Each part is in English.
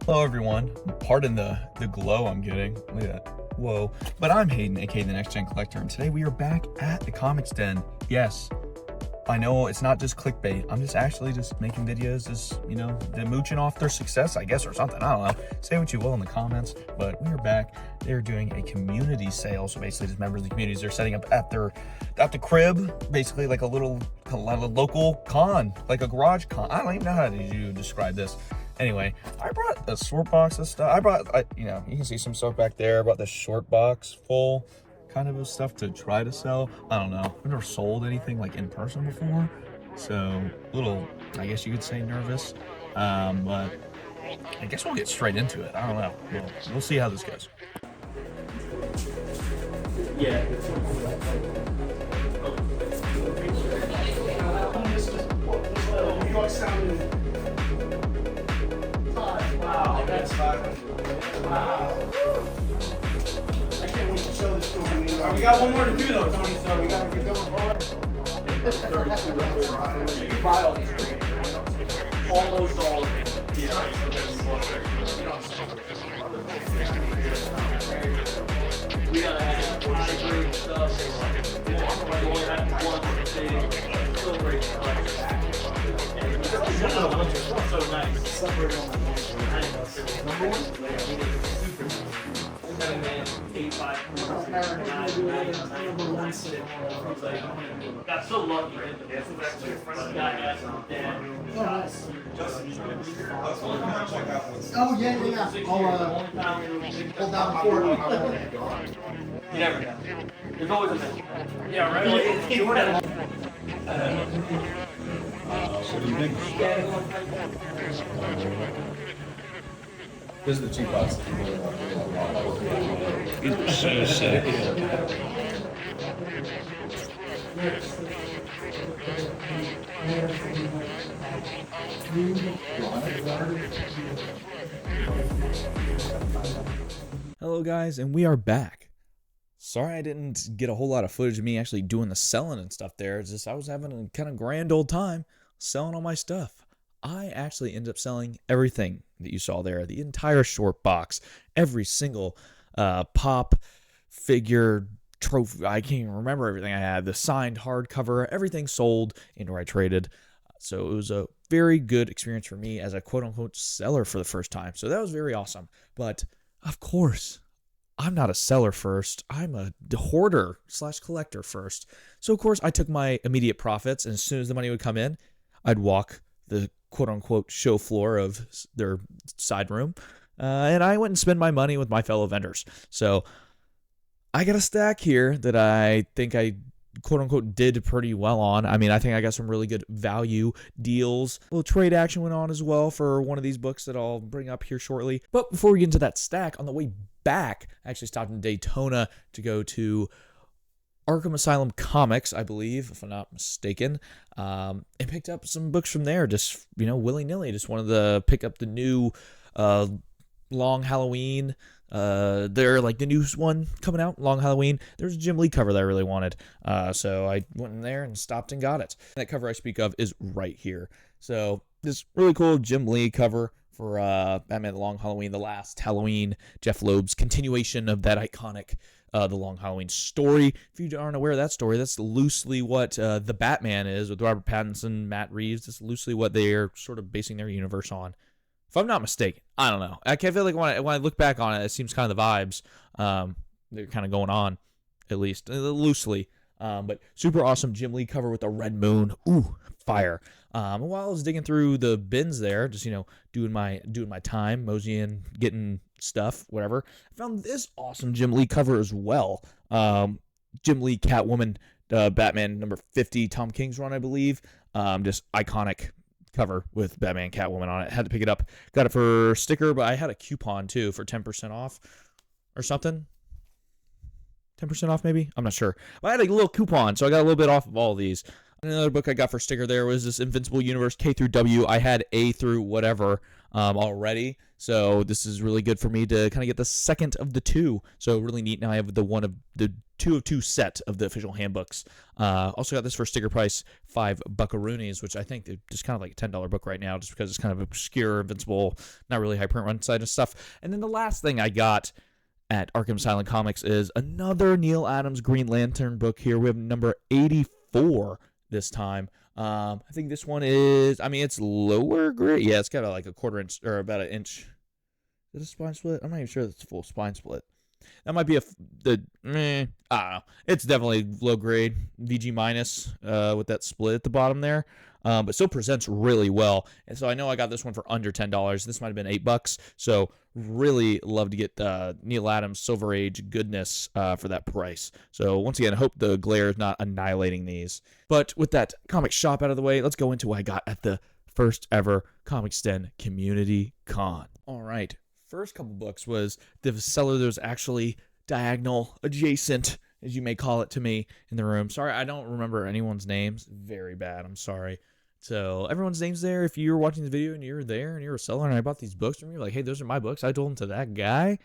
Hello everyone. Pardon the glow I'm getting. Look at that. Whoa. But I'm Hayden, aka the Next Gen Collector, and today we are back at the Comics Den. Yes, I know it's not just clickbait. I'm just actually just making videos, just, they're mooching off their success, I guess, or something. I don't know. Say what you will in the comments, but we are back. They're doing a community sale, so basically just members of the communities, they're setting up at the crib, basically like a local con, like a garage con. I don't even know how to describe this. Anyway, I brought a short box of stuff. You can see some stuff back there. I brought this short box full kind of stuff to try to sell. I don't know. I've never sold anything like in person before. So a little, I guess you could say, nervous. But I guess we'll get straight into it. I don't know. We'll see how this goes. Yeah. Wow, that's fun. Wow. I can't wait to show this to you. We got one more to do though, Tony, so we got to get going. You can buy all these. Almost all of them. We gotta have high-grade stuff. So nice. Number one? Got so lucky. Oh, yeah. I'll hold down before. You never know. There's always a minute. Yeah, right? What do you think? This is the cheap box. These are so sick. Hello guys, and we are back. Sorry I didn't get a whole lot of footage of me actually doing the selling and stuff there. It's just I was having a kind of grand old time selling all my stuff. I actually ended up selling everything that you saw there, the entire short box, every single pop, figure, trophy. I can't even remember everything I had. The signed hardcover, everything sold into where I traded. So it was a very good experience for me as a quote-unquote seller for the first time. So that was very awesome. But of course, I'm not a seller first. I'm a hoarder / collector first. So of course, I took my immediate profits, and as soon as the money would come in, I'd walk the quote-unquote show floor of their side room, and I went and spent my money with my fellow vendors. So I got a stack here that I think I quote-unquote did pretty well on. I mean, I think I got some really good value deals. A little trade action went on as well for one of these books that I'll bring up here shortly. But before we get into that stack, on the way back, I actually stopped in Daytona to go to Arkham Asylum Comics, I believe, if I'm not mistaken, and picked up some books from there, just, willy-nilly. Just wanted to pick up the new Long Halloween. They're like the new one coming out, Long Halloween. There's a Jim Lee cover that I really wanted, so I went in there and stopped and got it. That cover I speak of is right here. So this really cool Jim Lee cover for Batman: The Long Halloween, the last Halloween, Jeff Loeb's continuation of that iconic The Long Halloween story. If you aren't aware of that story, that's loosely what the Batman is with Robert Pattinson, Matt Reeves. That's loosely what they're sort of basing their universe on. If I'm not mistaken, I don't know. I feel like when I look back on it, it seems kind of the vibes they're kind of going on, at least loosely. But super awesome Jim Lee cover with the red moon. Ooh, fire. While I was digging through the bins there, just doing my time, moseying, getting stuff, whatever, I found this awesome Jim Lee cover as well. Jim Lee Catwoman, Batman number 50, Tom King's run, I believe. Just iconic cover with Batman Catwoman on it. Had to pick it up. Got it for sticker, but I had a coupon too for 10% off or something. 10% off maybe? I'm not sure. But I had a little coupon, so I got a little bit off of all of these. Another book I got for sticker there was this Invincible Universe K through W. I had A through whatever. already. So this is really good for me to kind of get the second of the two. So really neat. Now I have the 2 of 2 set of the official handbooks. Also got this for sticker price, $5 which I think is just kind of like a $10 book right now, just because it's kind of obscure, invincible, not really high print run side and stuff. And then the last thing I got at Arkham Silent Comics is another Neil Adams Green Lantern book here. We have number 84 this time. I think this one is, I mean, it's lower grade. Yeah, it's got like a quarter inch or about an inch. Is it a spine split? I'm not even sure it's a full spine split. That might be I don't know. It's definitely low grade, VG minus, with that split at the bottom there. But still presents really well. And so I know I got this one for under $10. This might have been $8. So really love to get Neil Adams Silver Age goodness for that price. So once again, I hope the glare is not annihilating these. But with that comic shop out of the way, let's go into what I got at the first ever Comics Den Community Con. All right. First couple books was the seller that was actually diagonal adjacent, as you may call it, to me in the room. Sorry, I don't remember anyone's names. Very bad. I'm sorry. So everyone's name's there. If you were watching the video and you're there and you're a seller and I bought these books from you, like, hey, those are my books. I told them to that guy.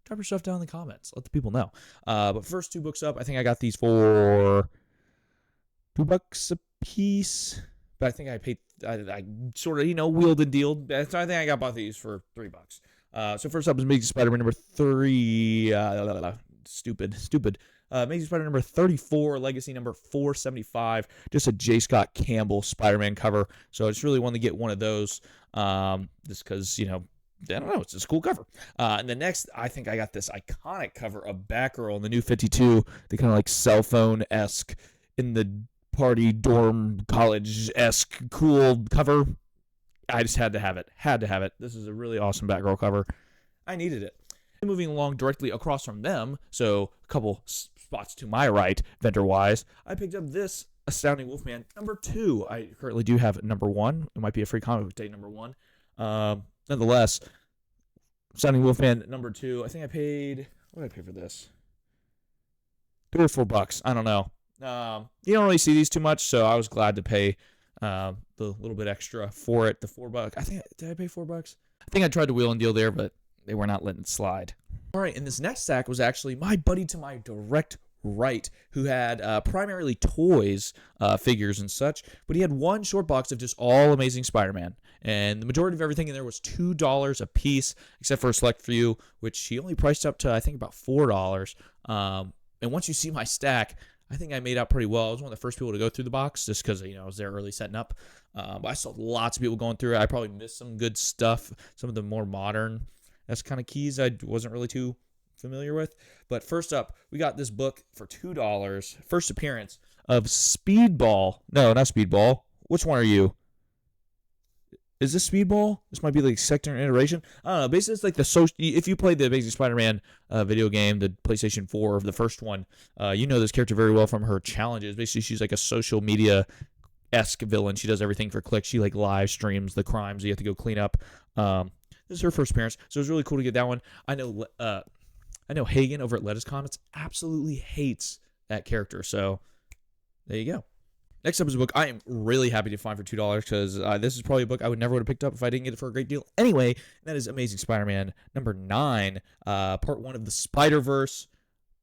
Drop your stuff down in the comments. Let the people know. But first 2 books up, I think I got these for $2 a piece. But I think I paid, I sort of, wheeled and dealed. So I think I bought these for $3. So first up is Amazing Spider-Man number 3. Stupid. Amazing Spider number 34, Legacy number 475. Just a J. Scott Campbell Spider-Man cover. So I just really wanted to get one of those. Just because, I don't know, it's a cool cover. And the next, I think I got this iconic cover of Batgirl in the New 52. The kind of like cell phone-esque in the party dorm college-esque cool cover. I just had to have it. This is a really awesome Batgirl cover. I needed it. Moving along directly across from them, so a couple spots to my right, vendor-wise, I picked up this Astounding Wolfman number 2. I currently do have number 1. It might be a free comic book day number 1. Nonetheless, Astounding Wolfman number 2. I think I paid, what did I pay for this? $3 or $4. I don't know. You don't really see these too much, so I was glad to pay the little bit extra for it. The $4. Did I pay $4? I think I tried to wheel and deal there, but they were not letting it slide. All right, and this next stack was actually my buddy to my direct right, who had primarily toys, figures and such, but he had one short box of just all Amazing Spider-Man, and the majority of everything in there was $2 a piece, except for a select few, which he only priced up to, I think, about $4. And once you see my stack, I think I made out pretty well. I was one of the first people to go through the box just because, I was there early setting up. But I saw lots of people going through it. I probably missed some good stuff, some of the more modern kind of keys I wasn't really too familiar with. But first up, we got this book for $2. First appearance of Speedball. No, not Speedball. Which one are you? Is this Speedball? This might be like second iteration. I don't know. Basically, it's like if you played the Amazing Spider-Man video game, the PlayStation 4, the first one, you know this character very well from her challenges. Basically, she's like a social media-esque villain. She does everything for clicks. She like live streams the crimes you have to go clean up. This is her first appearance, so it was really cool to get that one. I know Hagen over at Lettuce Comics absolutely hates that character, so there you go. Next up is a book I am really happy to find for $2 because this is probably a book I would never would have picked up if I didn't get it for a great deal. Anyway, that is Amazing Spider-Man number 9, part 1 of the Spider-Verse.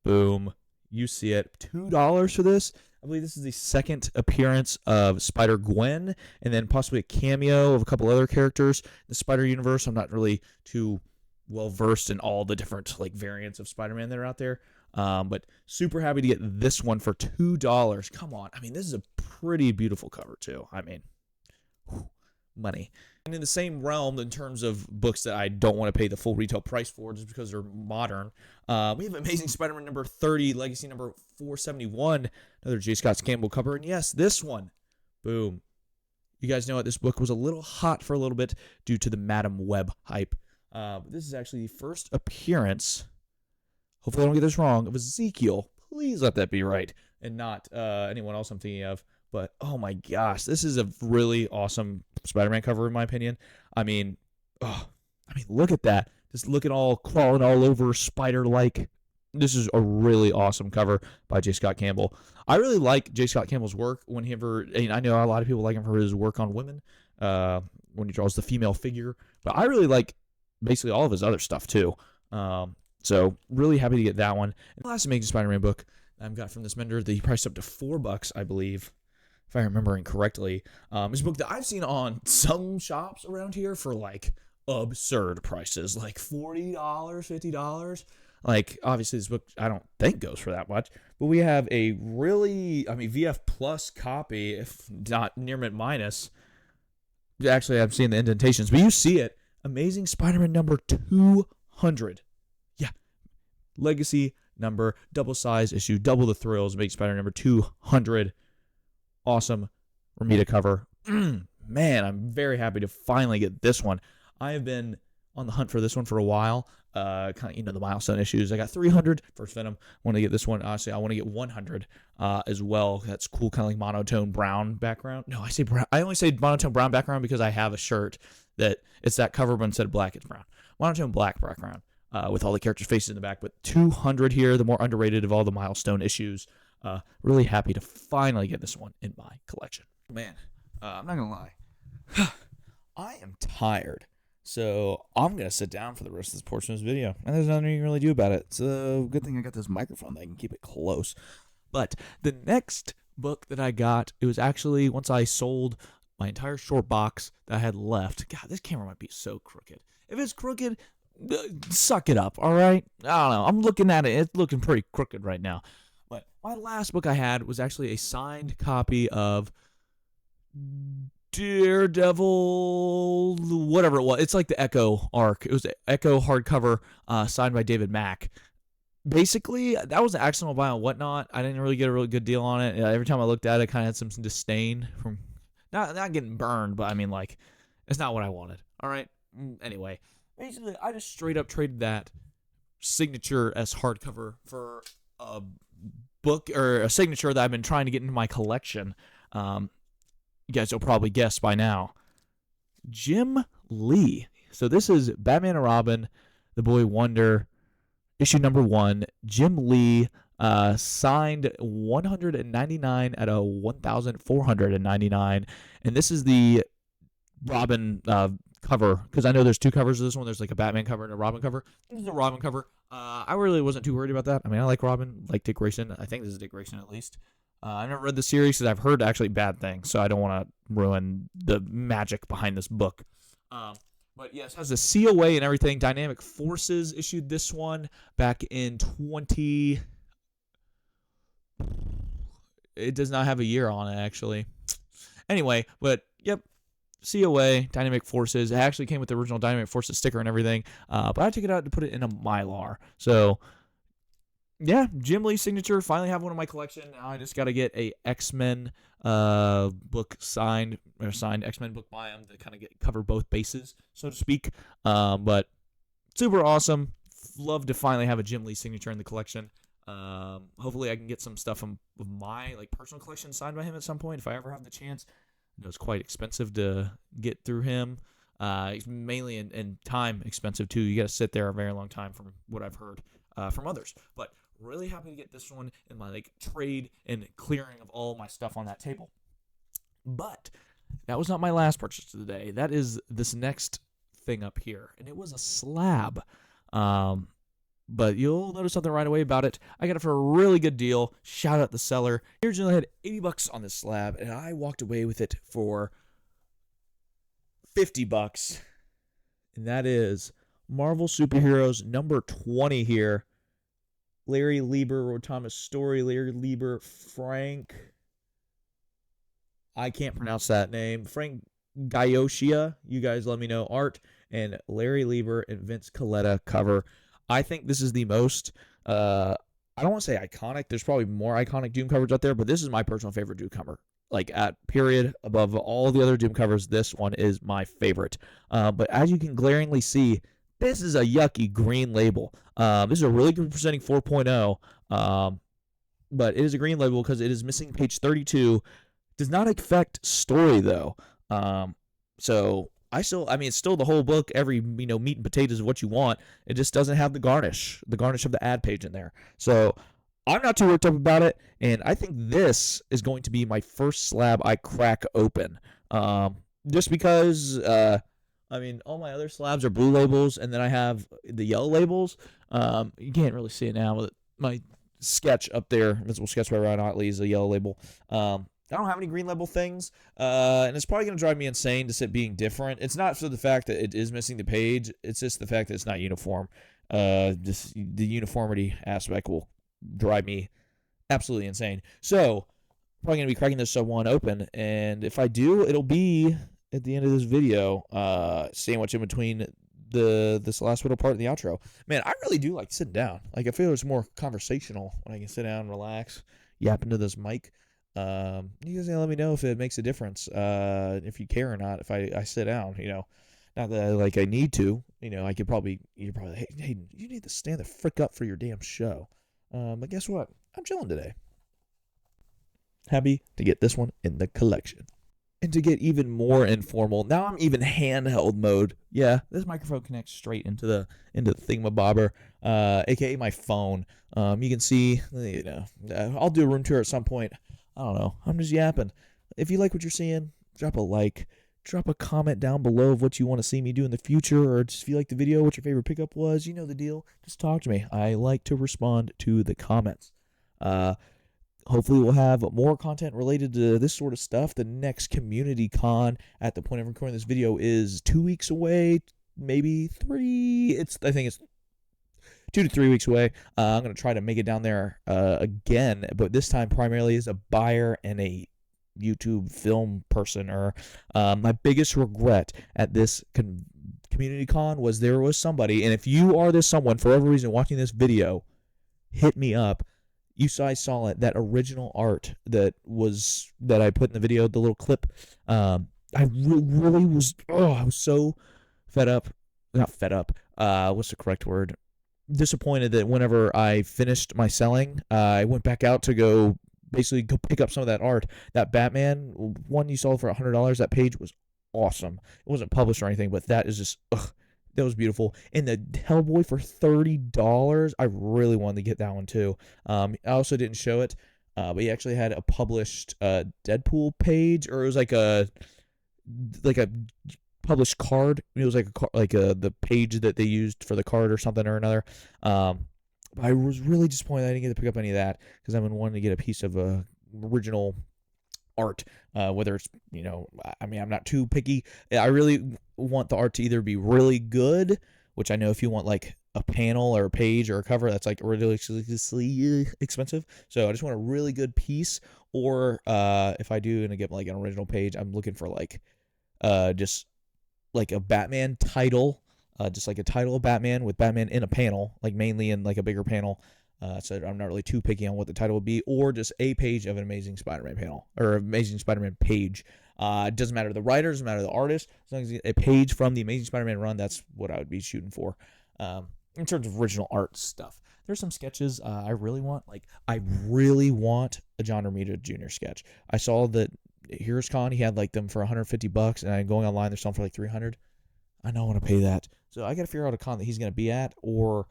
Boom. You see it. $2 for this. I believe this is the second appearance of Spider-Gwen, and then possibly a cameo of a couple other characters in the Spider-Universe. I'm not really too well-versed in all the different variants of Spider-Man that are out there. But super happy to get this one for $2. Come on. I mean, this is a pretty beautiful cover, too. I mean, money. And in the same realm, in terms of books that I don't want to pay the full retail price for just because they're modern, we have Amazing Spider-Man number 30, Legacy number 471, another J. Scott Campbell cover. And yes, this one. Boom. You guys know what? This book was a little hot for a little bit due to the Madam Web hype. But this is actually the first appearance, hopefully I don't get this wrong, of Ezekiel. Please let that be right and not anyone else I'm thinking of. But, oh my gosh, this is a really awesome Spider-Man cover in my opinion. I mean, look at that. Just looking all crawling all over spider-like. This is a really awesome cover by J. Scott Campbell. I really like J. Scott Campbell's work whenever, I know a lot of people like him for his work on women. when he draws the female figure. But I really like basically all of his other stuff too. So really happy to get that one. And the last Amazing Spider-Man book I've got from this vendor that he priced up to $4, I believe, if I'm remembering correctly. Is a book that I've seen on some shops around here for like absurd prices, like $40, $50. Like, obviously, this book I don't think goes for that much, but we have a really, VF Plus copy, if not near mint minus. Actually, I'm seeing the indentations, but you see it. Amazing Spider-Man number 200. Yeah. Legacy number, double size issue, double the thrills, Amazing Spider-Man number 200. Awesome Ramita cover. Man, I'm very happy to finally get this one. I have been on the hunt for this one for a while. Kind of, the milestone issues. I got 300 first Venom. Want to get this one. Honestly, I want to get 100 as well. That's cool, kind of like monotone brown background. No, I say brown. I only say monotone brown background because I have a shirt that it's that cover, but instead of black, it's brown. Monotone black background with all the characters' faces in the back. But 200 here, the more underrated of all the milestone issues. Really happy to finally get this one in my collection. Man, I'm not gonna lie. I am tired. So I'm going to sit down for the rest of this portion of this video. And there's nothing you can really do about it. So good thing I got this microphone that I can keep it close. But the next book that I got, it was actually once I sold my entire short box that I had left. God, this camera might be so crooked. If it's crooked, suck it up, all right? I don't know. I'm looking at it. It's looking pretty crooked right now. But my last book I had was actually a signed copy of Daredevil, whatever it was. It's like the Echo arc. It was the Echo hardcover signed by David Mack. Basically, that was an accidental buy on Whatnot. I didn't really get a really good deal on it. Every time I looked at it, I kind of had some disdain from not getting burned, but it's not what I wanted. All right. Anyway, basically, I just straight up traded that signature as hardcover for a book or a signature that I've been trying to get into my collection. You guys will probably guess by now. Jim Lee. So this is Batman and Robin, The Boy Wonder, issue number 1. Jim Lee signed 199 out of 1,499. And this is the Robin cover, because I know there's two covers of this one. There's like a Batman cover and a Robin cover. This is a Robin cover. I really wasn't too worried about that. I like Robin, like Dick Grayson. I think this is Dick Grayson at least. I've never read the series because I've heard actually bad things, so I don't want to ruin the magic behind this book. But yes, it has a COA and everything. Dynamic Forces issued this one back in 20. It does not have a year on it, actually. Anyway, but yep, COA, Dynamic Forces. It actually came with the original Dynamic Forces sticker and everything, but I took it out to put it in a Mylar. So yeah, Jim Lee signature. Finally have one in my collection. Now I just got to get a X-Men book signed X-Men book by him to kind of cover both bases, so to speak. But super awesome. Love to finally have a Jim Lee signature in the collection. Hopefully I can get some stuff from my personal collection signed by him at some point if I ever have the chance. I know it's quite expensive to get through him. It's mainly in time expensive too. You got to sit there a very long time from what I've heard from others. But really happy to get this one in my trade and clearing of all my stuff on that table. But that was not my last purchase of the day. That is this next thing up here, and it was a slab. But you'll notice something right away about it. I got it for a really good deal. Shout out the seller. He originally had $80 on this slab, and I walked away with it for $50. And that is Marvel Superheroes number 20 here. Larry Lieber wrote Thomas' story. Larry Lieber, Frank. I can't pronounce that name. Frank Gaioshia. You guys let me know. Art. And Larry Lieber and Vince Coletta cover. I think this is the most, I don't want to say iconic. There's probably more iconic Doom covers out there, but this is my personal favorite Doom cover. At period, above all the other Doom covers, this one is my favorite. But as you can glaringly see, this is a yucky green label. This is a really good presenting 4.0, but it is a green label because it is missing page 32. Does not affect story, though. So it's still the whole book, every, meat and potatoes of what you want. It just doesn't have the garnish of the ad page in there. So I'm not too worked up about it, and I think this is going to be my first slab I crack open. just because I mean, all my other slabs are blue labels, and then I have the yellow labels. You can't really see it now, but my sketch up there, Invisible Sketch by Ryan Otley, is a yellow label. I don't have any green label things, and it's probably going to drive me insane to it being different. It's not for the fact that it is missing the page. It's just the fact that it's not uniform. Just the uniformity aspect will drive me absolutely insane. So, probably going to be cracking this sub 1 open, and if I do, it'll be at the end of this video, sandwich in between this last little part of the outro. Man, I really do like sitting down. Like, I feel it's more conversational when I can sit down and relax, yap into this mic. You guys gotta let me know if it makes a difference, if you care or not, if I sit down, not that I need to, I could probably, you're probably, hey, Hayden, you need to stand the frick up for your damn show. But guess what? I'm chilling today. Happy to get this one in the collection. And to get even more informal, now I'm even handheld mode. Yeah, this microphone connects straight into the thingamabobber, aka my phone. You can see, I'll do a room tour at some point. I don't know. I'm just yapping. If you like what you're seeing, drop a like. Drop a comment down below of what you want to see me do in the future, or just if you like the video, what your favorite pickup was. You know the deal. Just talk to me. I like to respond to the comments. Hopefully we'll have more content related to this sort of stuff. The next community con at the point of recording this video is 2 weeks away, maybe 3. I think it's 2 to 3 weeks away. I'm going to try to make it down there again, but this time primarily as a buyer and a YouTube film person. Or my biggest regret at this community con was there was somebody, and if you are this someone for whatever reason watching this video, hit me up. You guys saw it, that original art that I put in the video, the little clip. I really was, I was so fed up. Not fed up. What's the correct word? Disappointed that whenever I finished my selling, I went back out to go pick up some of that art. That Batman one you sold for $100, that page was awesome. It wasn't published or anything, but that is just, that was beautiful. And the Hellboy for $30, I really wanted to get that one too. I also didn't show it, but he actually had a published Deadpool page, or it was like a published card. It was the page that they used for the card or something or another. I was really disappointed I didn't get to pick up any of that, because I've been wanting to get a piece of original art, whether it's, I'm not too picky. I really want the art to either be really good, which I know if you want like a panel or a page or a cover, that's like ridiculously expensive. So I just want a really good piece, or if I do and get like an original page, I'm looking for like just like a Batman title, just like a title of Batman with Batman in a panel, like mainly in like a bigger panel. So I'm not really too picky on what the title would be, or just a page of an Amazing Spider-Man panel, or Amazing Spider-Man page. It doesn't matter the writer, doesn't matter the artist, as long as a page from the Amazing Spider-Man run, that's what I would be shooting for. In terms of original art stuff, there's some sketches I really want. I really want a John Romita Jr. sketch. I saw that Heroes Con, he had like them for $150, and I'm going online, they're selling for like $300. I don't want to pay that, so I got to figure out a con that he's going to be at, or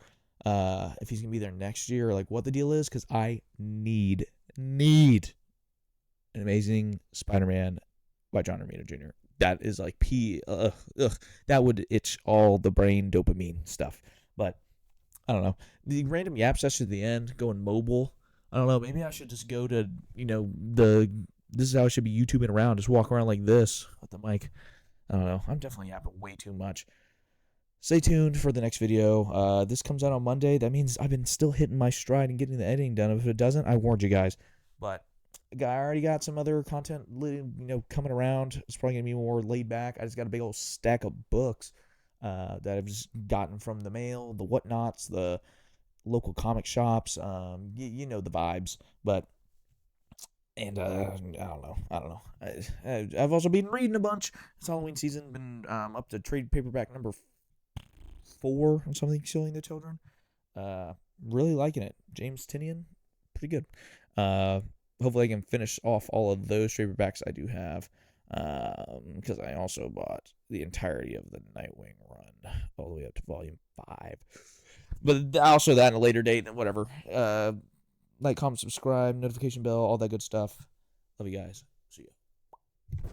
if he's gonna be there next year, or like what the deal is, because I need an Amazing Spider-Man by John Romita Jr. That is like that would itch all the brain dopamine stuff. But I don't know, the random yap session at the end, going mobile. I don't know, maybe I should just go to this is how I should be YouTubing around, just walk around like this with the mic. I don't know, I'm definitely yapping way too much. Stay tuned for the next video. This comes out on Monday. That means I've been still hitting my stride and getting the editing done. If it doesn't, I warned you guys. But I already got some other content, coming around. It's probably gonna be more laid back. I just got a big old stack of books that I've just gotten from the mail, the whatnots, the local comic shops. You know the vibes. But I don't know. I've also been reading a bunch. It's Halloween season. Been up to trade paperback number 4 or something, Killing the Children. Really liking it. James Tinian, pretty good. Hopefully I can finish off all of those paperbacks I do have, because I also bought the entirety of the Nightwing run all the way up to volume 5. But also that in a later date and whatever. Like, comment, subscribe, notification bell, all that good stuff. Love you guys. See ya.